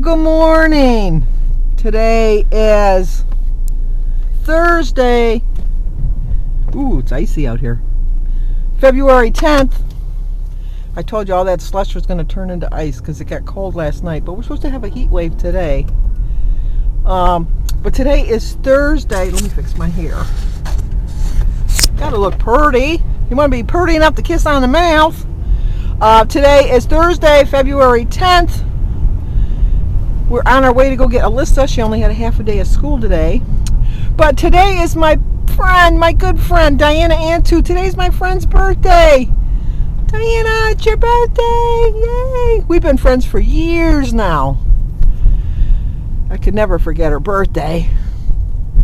Good morning. Today is Thursday. Ooh, it's icy out here. February 10th. I told you all that slush was going to turn into ice because it got cold last night, but we're supposed to have a heat wave today. But today is Thursday. Let me fix my hair. Gotta look pretty. You want to be pretty enough to kiss on the mouth. Today is Thursday, February 10th. We're on our way to go get Alyssa. She only had a half a day of school today. But today is my friend, my good friend, Diana Antu. Today's my friend's birthday. Diana, it's your birthday. Yay. We've been friends for years now. I could never forget her birthday.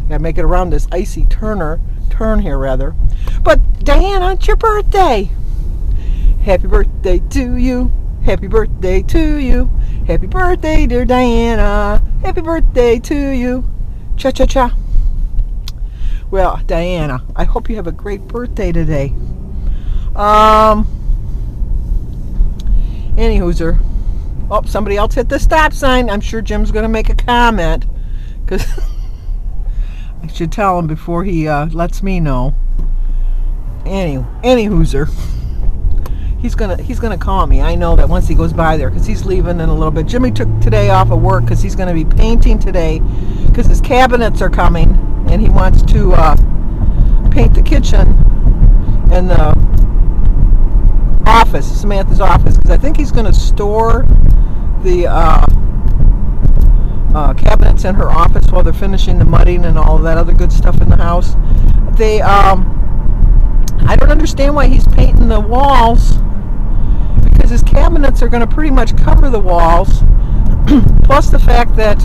Gotta make it around this icy turn here rather. But Diana, it's your birthday. Happy birthday to you. Happy birthday to you. Happy birthday, dear Diana. Happy birthday to you. Cha-cha-cha. Well, Diana, I hope you have a great birthday today. Anywhooser. Oh, somebody else hit the stop sign. I'm sure Jim's going to make a comment. Because I should tell him before he lets me know. Anywhooser. He's gonna call me. I know that once he goes by there because he's leaving in a little bit. Jimmy took today off of work because he's going to be painting today because his cabinets are coming and he wants to paint the kitchen and the office, Samantha's office, because I think he's going to store the cabinets in her office while they're finishing the mudding and all of that other good stuff in the house. I don't understand why he's painting the walls because his cabinets are going to pretty much cover the walls, plus the fact that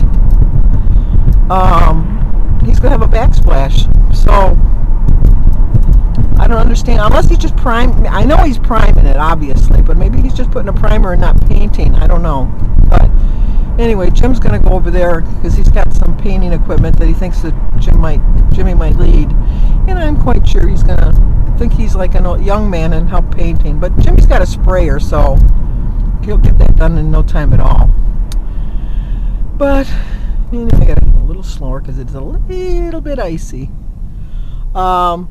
he's going to have a backsplash. So I don't understand, unless he's just priming. I know he's priming it, obviously, but maybe he's just putting a primer and not painting. I don't know. But anyway, Jim's going to go over there because he's got some painting equipment that he thinks that Jimmy might need, and I'm quite sure he's going to think he's like a young man and help painting. But Jimmy's got a sprayer, so he'll get that done in no time at all. But anyway, I gotta go a little slower because it's a little bit icy. I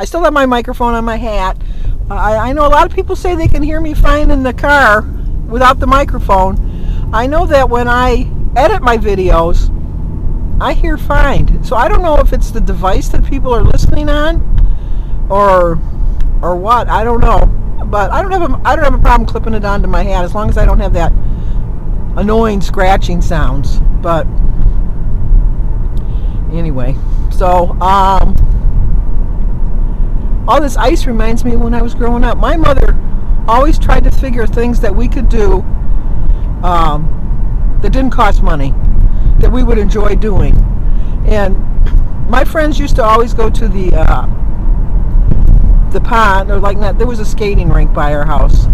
still have my microphone on my hat. I know a lot of people say they can hear me fine in the car without the microphone. I know that when I edit my videos, I hear fine. So I don't know if it's the device that people are listening on or what. I don't know. But I don't have a problem clipping it onto my hat as long as I don't have that annoying scratching sounds. But anyway, so all this ice reminds me of when I was growing up. My mother always tried to figure things that we could do that didn't cost money, that we would enjoy doing. And my friends used to always go to the pond, or like not. There was a skating rink by our house,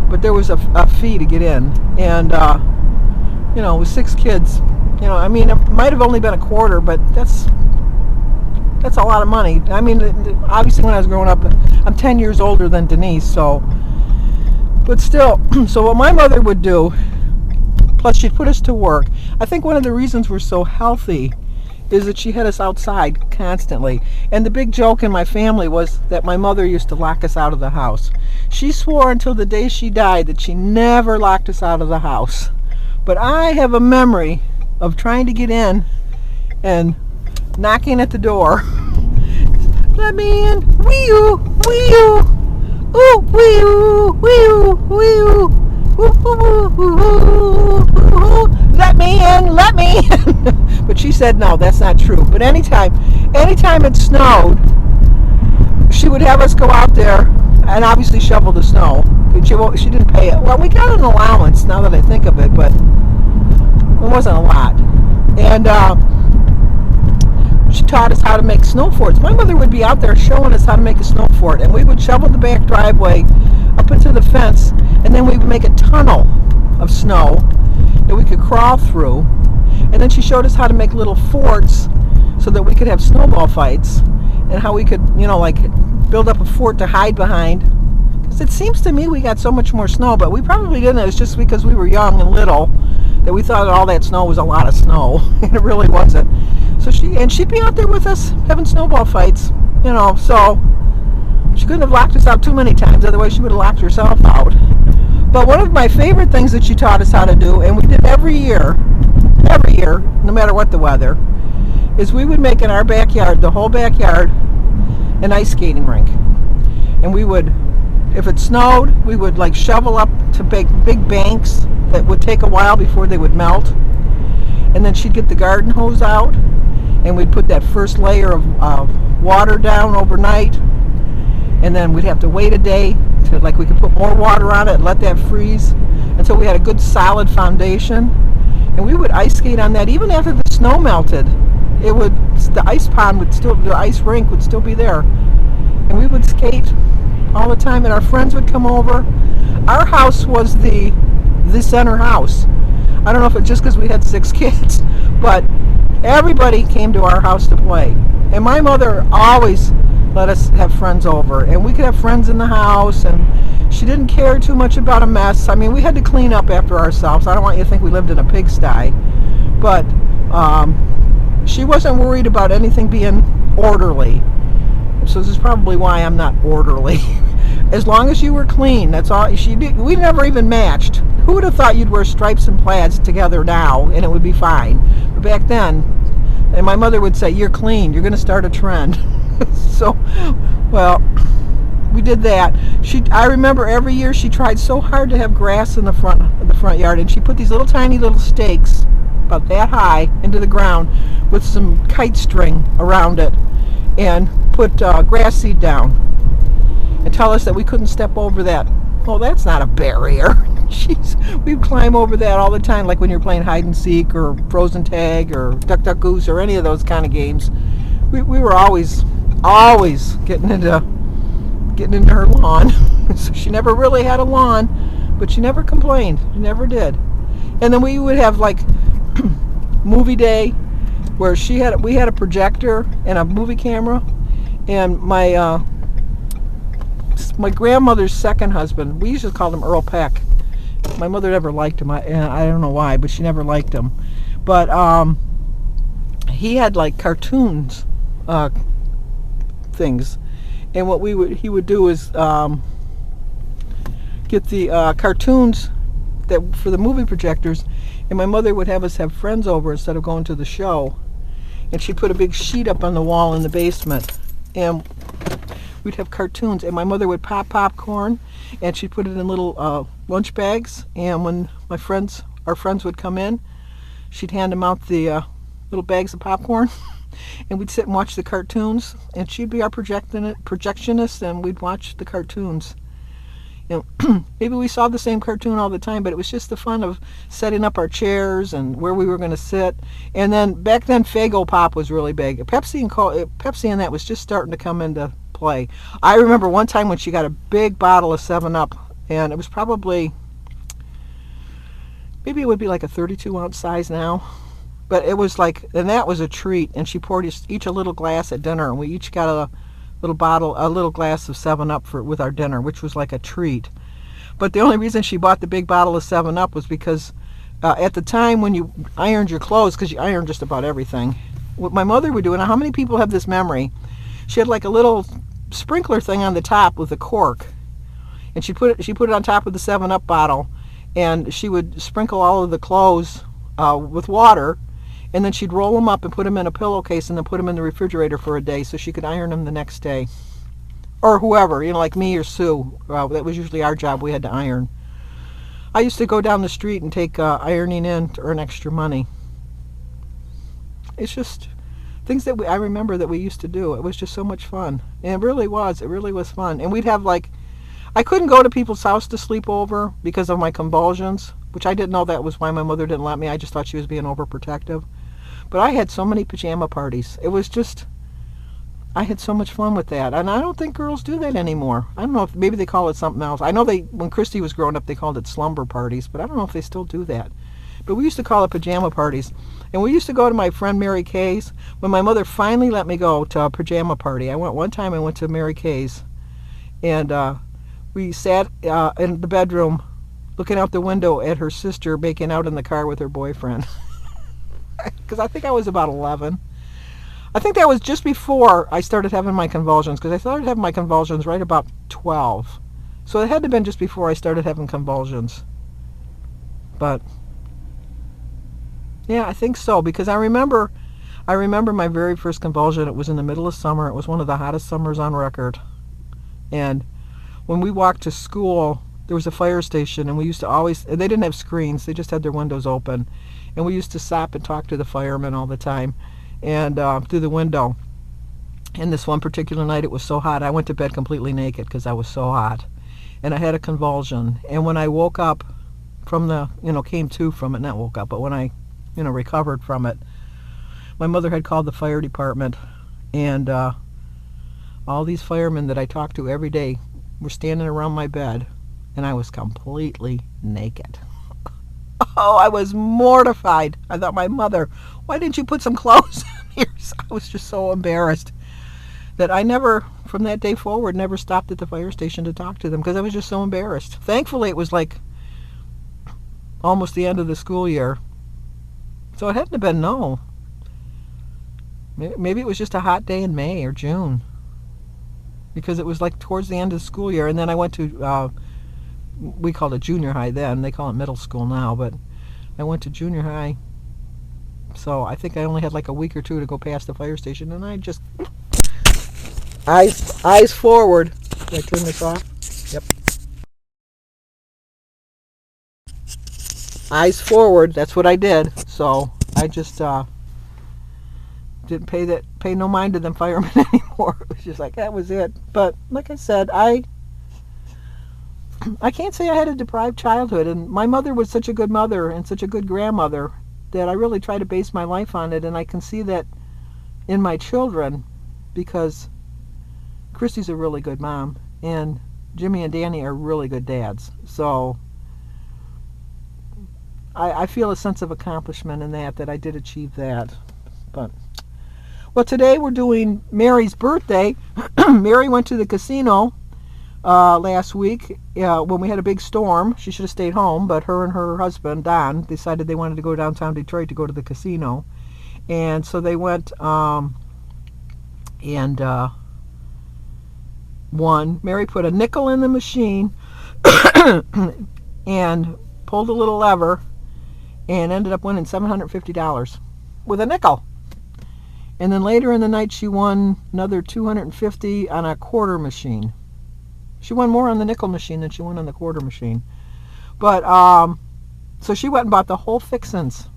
but there was a fee to get in, and with 6 kids, I mean, it might have only been a quarter, but that's a lot of money. I mean, obviously when I was growing up, I'm 10 years older than Denise, so, but still. So what my mother would do, plus she'd put us to work. I think one of the reasons we're so healthy is that she had us outside constantly. And the big joke in my family was that my mother used to lock us out of the house. She swore until the day she died that she never locked us out of the house. But I have a memory of trying to get in and knocking at the door. Let me in. Wee-oo, wee-oo. Ooh, wee-oo, wee-oo, wee-oo. Let me in, let me in. But she said no, that's not true. But anytime it snowed, she would have us go out there and obviously shovel the snow. But she didn't pay it. Well, we got an allowance now that I think of it, but it wasn't a lot. And she taught us how to make snow forts. My mother would be out there showing us how to make a snow fort, and we would shovel the back driveway up into the fence, and then we would make a tunnel of snow that we could crawl through. And then she showed us how to make little forts so that we could have snowball fights, and how we could, like build up a fort to hide behind. Because it seems to me we got so much more snow, but we probably didn't. It was just because we were young and little that we thought all that snow was a lot of snow, and it really wasn't. So she'd be out there with us having snowball fights, so she couldn't have locked us out too many times, otherwise she would have locked herself out. But one of my favorite things that she taught us how to do, and we did every year, no matter what the weather, is we would make in our backyard, the whole backyard, an ice skating rink. And we would, if it snowed, we would like shovel up to big banks that would take a while before they would melt. And then she'd get the garden hose out, and we'd put that first layer of water down overnight. And then we'd have to wait a day to, like, we could put more water on it and let that freeze until we had a good solid foundation. And we would ice skate on that even after the snow melted. The ice rink would still be there. And we would skate all the time, and our friends would come over. Our house was the center house. I don't know if it's just because we had 6 kids, but everybody came to our house to play. And my mother always let us have friends over, and we could have friends in the house, and she didn't care too much about a mess. I mean, we had to clean up after ourselves. I don't want you to think we lived in a pigsty, but she wasn't worried about anything being orderly. So this is probably why I'm not orderly. As long as you were clean, that's all. We never even matched. Who would have thought you'd wear stripes and plaids together now and it would be fine? But back then, and my mother would say, "You're clean. You're going to start a trend." So, well, we did that. I remember every year she tried so hard to have grass in the front yard, and she put these tiny little stakes about that high into the ground with some kite string around it, and put grass seed down, and tell us that we couldn't step over that. Well, that's not a barrier. Jeez, we'd climb over that all the time, like when you're playing hide and seek or frozen tag or duck duck goose or any of those kind of games. We were always getting into her lawn. So she never really had a lawn, but she never complained. She never did. And then we would have like movie day, where we had a projector and a movie camera, and my grandmother's second husband, we used to call him Earl Peck. My mother never liked him. I don't know why, but she never liked him. But he had like cartoons things, and what he would do is get the cartoons that for the movie projectors, and my mother would have us have friends over instead of going to the show, and she'd put a big sheet up on the wall in the basement, and we'd have cartoons, and my mother would pop popcorn, and she'd put it in little lunch bags, and when our friends would come in, she'd hand them out the little bags of popcorn, and we'd sit and watch the cartoons, and she'd be our projectionist, and we'd watch the cartoons. Maybe we saw the same cartoon all the time, but it was just the fun of setting up our chairs and where we were going to sit. And then back then, Faygo Pop was really big. Pepsi and that was just starting to come into play. I remember one time when she got a big bottle of 7-Up, and it was maybe it would be like a 32-ounce size now. But it was like, and that was a treat. And she poured each a little glass at dinner, and we each got a little glass of 7-Up with our dinner, which was like a treat. But the only reason she bought the big bottle of 7-Up was because at the time when you ironed your clothes, because you ironed just about everything, what my mother would do, and how many people have this memory, she had like a little sprinkler thing on the top with a cork, and she put it on top of the 7-Up bottle, and she would sprinkle all of the clothes with water, and then she'd roll them up and put them in a pillowcase and then put them in the refrigerator for a day so she could iron them the next day. Or whoever, like me or Sue. That was usually our job. We had to iron. I used to go down the street and take ironing in to earn extra money. It's just things that I remember that we used to do. It was just so much fun. And it really was. It really was fun. And we'd have I couldn't go to people's house to sleep over because of my convulsions, which I didn't know that was why my mother didn't let me. I just thought she was being overprotective. But I had so many pajama parties. It was just, I had so much fun with that. And I don't think girls do that anymore. I don't know if maybe they call it something else. I know when Christy was growing up, they called it slumber parties, but I don't know if they still do that. But we used to call it pajama parties. And we used to go to my friend Mary Kay's. When my mother finally let me go to a pajama party, I went to Mary Kay's, and we sat in the bedroom looking out the window at her sister making out in the car with her boyfriend. Because I think I was about 11. I think that was just before I started having my convulsions, because I started having my convulsions right about 12. So it had to have been just before I started having convulsions. But yeah, I think so, because I remember my very first convulsion. It was in the middle of summer. It was one of the hottest summers on record. And when we walked to school, there was a fire station, and we used to always, they didn't have screens, they just had their windows open. And we used to stop and talk to the firemen all the time, and through the window. And this one particular night, it was so hot, I went to bed completely naked because I was so hot. And I had a convulsion. And when I woke up from the, came to from it, not woke up, but when I, recovered from it, my mother had called the fire department, and all these firemen that I talked to every day were standing around my bed, and I was completely naked. Oh, I was mortified. I thought, my mother, why didn't you put some clothes on here? I was just so embarrassed that I never, from that day forward, never stopped at the fire station to talk to them, because I was just so embarrassed. Thankfully, it was like almost the end of the school year, so it hadn't have been, no. Maybe it was just a hot day in May or June, because it was like towards the end of the school year. And then I went to, we called it junior high then, they call it middle school now, but I went to junior high, so I think I only had like a week or two to go past the fire station, and I just, eyes forward. Did I turn this off? Yep. Eyes forward, that's what I did. So I just didn't pay no mind to them firemen anymore. It was just like, that was it. But like I said, I can't say I had a deprived childhood, and my mother was such a good mother and such a good grandmother that I really try to base my life on it, and I can see that in my children, because Christy's a really good mom, and Jimmy and Danny are really good dads. So I feel a sense of accomplishment in that I did achieve that. But well, today we're doing Mary's birthday. Mary went to the casino last week when we had a big storm. She should have stayed home, but her and her husband, Don, decided they wanted to go downtown Detroit to go to the casino. And so they went and won. Mary put a nickel in the machine and pulled a little lever and ended up winning $750 with a nickel. And then later in the night, she won another $250 on a quarter machine. She won more on the nickel machine than she won on the quarter machine. But so she went and bought the whole fixins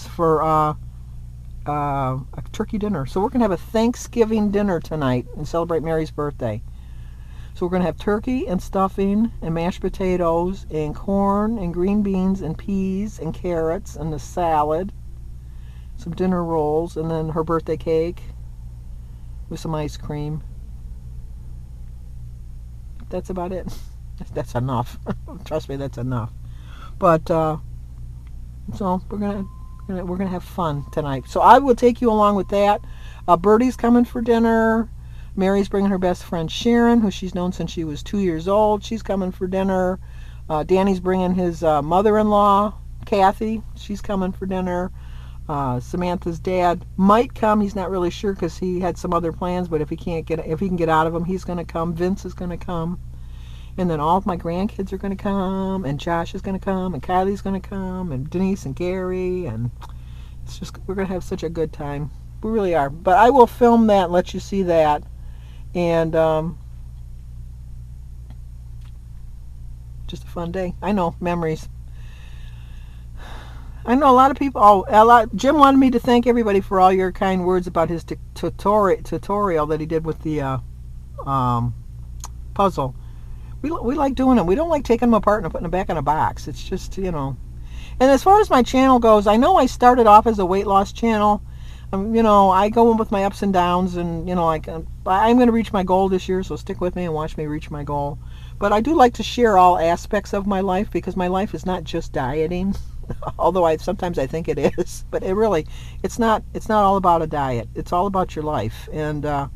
for a turkey dinner. So we're gonna have a Thanksgiving dinner tonight and celebrate Mary's birthday. So we're gonna have turkey and stuffing and mashed potatoes and corn and green beans and peas and carrots and the salad, some dinner rolls, and then her birthday cake with some ice cream. That's about it. That's enough. Trust me, that's enough. But so we're gonna have fun tonight. So I will take you along with that. Bertie's coming for dinner. Mary's bringing her best friend Sharon, who she's known since she was 2 years old. She's coming for dinner. Danny's bringing his mother-in-law, Kathy. She's coming for dinner. Samantha's dad might come. He's not really sure because he had some other plans, but if he can get out of them, he's going to come. Vince is going to come. And then all of my grandkids are going to come, and Josh is going to come, and Kylie's going to come, and Denise and Gary, and it's just, we're going to have such a good time. We really are. But I will film that and let you see that. And just a fun day. I know, memories. I know a lot of people. Jim wanted me to thank everybody for all your kind words about his tutorial that he did with the puzzle. We like doing them. We don't like taking them apart and putting them back in a box. It's just, And as far as my channel goes, I know I started off as a weight loss channel. I go in with my ups and downs, and I'm going to reach my goal this year, so stick with me and watch me reach my goal. But I do like to share all aspects of my life, because my life is not just dieting, although sometimes I think it is. But it's not all about a diet. It's all about your life, and I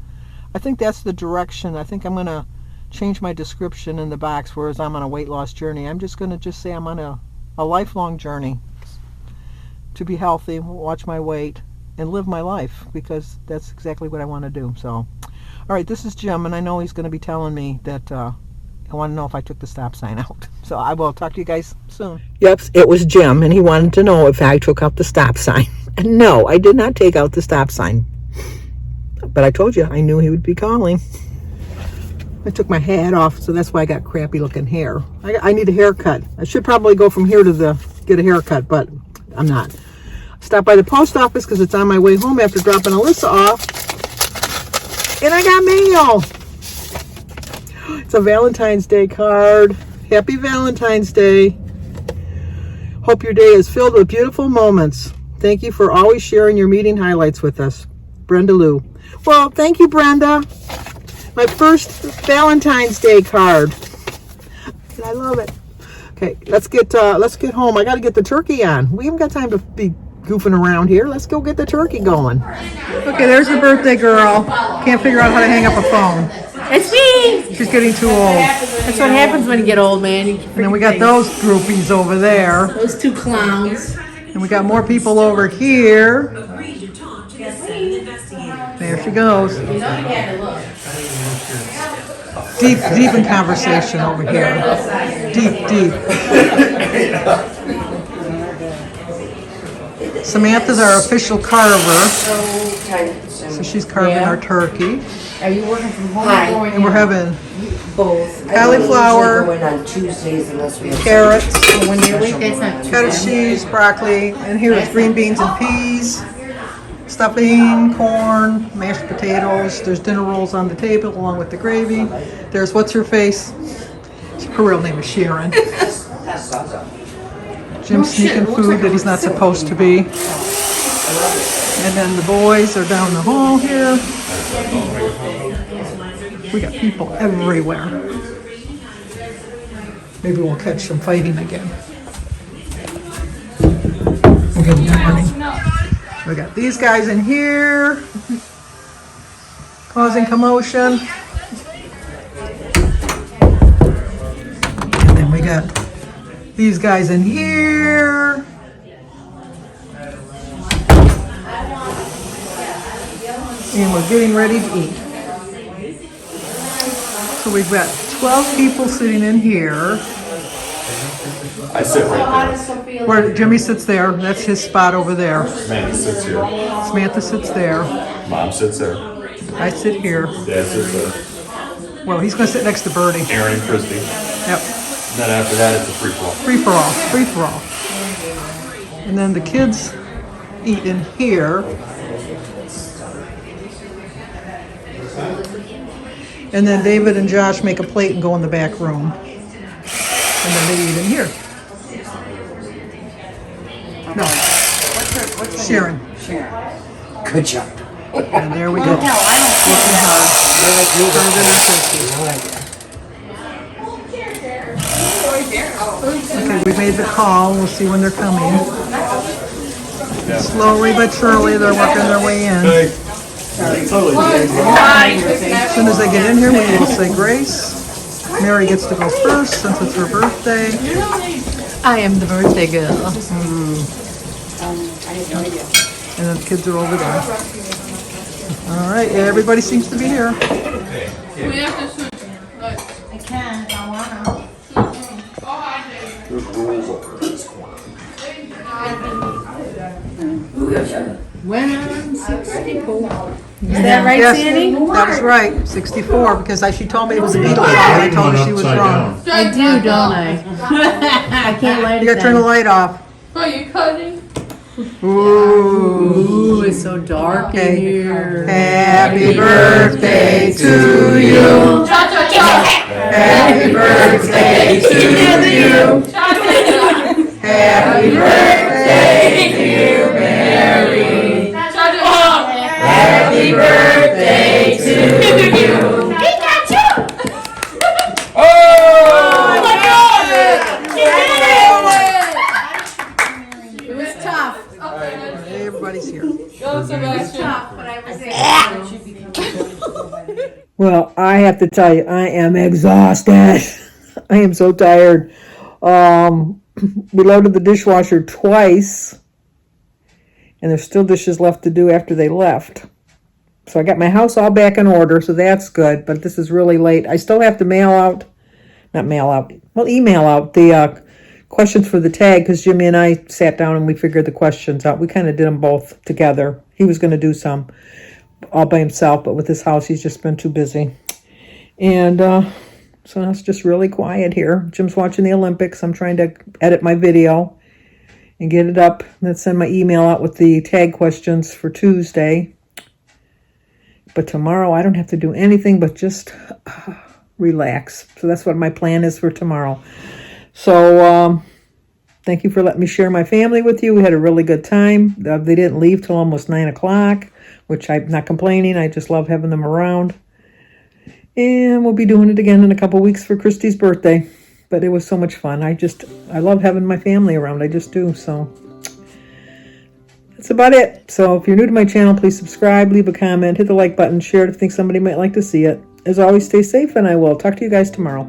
think that's the direction. I think I'm going to change my description in the box, whereas I'm on a weight loss journey. I'm just going to just say I'm on a lifelong journey to be healthy, watch my weight, and live my life, because that's exactly what I want to do. So, all right, this is Jim, and I know he's going to be telling me that I want to know if I took the stop sign out. So I will talk to you guys soon. Yep, it was Jim, and he wanted to know if I took out the stop sign. And no, I did not take out the stop sign. But I told you, I knew he would be calling. I took my hat off, so that's why I got crappy looking hair. I need a haircut. I should probably go from here to get a haircut, but I'm not. Stopped by the post office because it's on my way home after dropping Alyssa off. And I got mail. It's a Valentine's Day card. Happy Valentine's Day. Hope your day is filled with beautiful moments. Thank you for always sharing your meeting highlights with us. Brenda Lou. Well, thank you, Brenda. My first Valentine's Day card. And I love it. Okay, let's get home. I got to get the turkey on. We haven't got time to be goofing around here. Let's go get the turkey going. Okay, there's the birthday girl. Can't figure out how to hang up a phone. It's me. She's getting too old. That's what happens when you get old, man. And then we got those groupies over there. Those two clowns. And we got more people over here. There she goes. Deep in conversation over here. Deep. Samantha's our official carver. So she's carving our turkey. Are you working from home? And we're having both. cauliflower, Go in on Tuesdays unless we have carrots, When you're awake, that's not too cottage cheese, broccoli, and here is green beans and peas, stuffing, corn, mashed potatoes. There's dinner rolls on the table along with the gravy. There's what's her face? Her real name is Sharon. Jim's sneaking food that he's not supposed to be. And then the boys are down the hall here. We got people everywhere. Maybe we'll catch some fighting again. Good morning. We got these guys in here causing commotion. And then we got these guys in here. And we're getting ready to eat. So we've got 12 people sitting in here. I sit right there. Where Jimmy sits there, that's his spot over there. Samantha sits here. Samantha sits there. Mom sits there. I sit here. Dad sits there. Well, he's going to sit next to Birdie. Aaron and Christy. Yep. Then after that, it's a free for all. Free for all. And then the kids eat in here. And then David and Josh make a plate and go in the back room. And then they eat in here. No. What's her Sharon. Good job. And there we go. Looking hard. Okay, we made the call. We'll see when they're coming. Slowly but surely, they're working their way in. As soon as they get in here, we will say grace. Mary gets to go first since it's her birthday. I am the birthday girl. And then the kids are over there. All right, everybody seems to be here. We have to switch. Look. I can if I wanna. There's rules over this corner. When I'm 64. Is that right, Yes, Sandy? that was right, 64, because she told me it was a Beatles song, and I told her she was wrong. I do, don't I? I can't light it. You gotta turn the light off. Are you cutting? Ooh. Ooh, it's so dark Okay. in here. Happy birthday to you. Cha cha cha. Happy birthday to you. Cha cha Happy birthday, dear Mary. cha. Cha cha. Happy birthday to you. Oh my God! It was tough. Everybody's here. Go, Sebastian. But I was able to. Well, I I have to tell you, I am exhausted. I am so tired. We loaded the dishwasher twice, and there's still dishes left to do after they left. So I got my house all back in order, so that's good, but this is really late. I still have to email out the questions for the tag, because Jimmy and I sat down and we figured the questions out. We kind of did them both together. He was going to do some all by himself, but with his house, he's just been too busy. And so now it's just really quiet here. Jim's watching the Olympics. I'm trying to edit my video and get it up, and then send my email out with the tag questions for Tuesday. But tomorrow I don't have to do anything but just relax. So that's what my plan is for tomorrow. So thank you for letting me share my family with you. We had a really good time. They didn't leave till almost 9 o'clock, which I'm not complaining. I just love having them around. And we'll be doing it again in a couple weeks for Christy's birthday. But it was so much fun. I love having my family around. I just do. So that's about it. So if you're new to my channel, please subscribe, leave a comment, hit the like button, share it if you think somebody might like to see it. As always, stay safe, and I will talk to you guys tomorrow.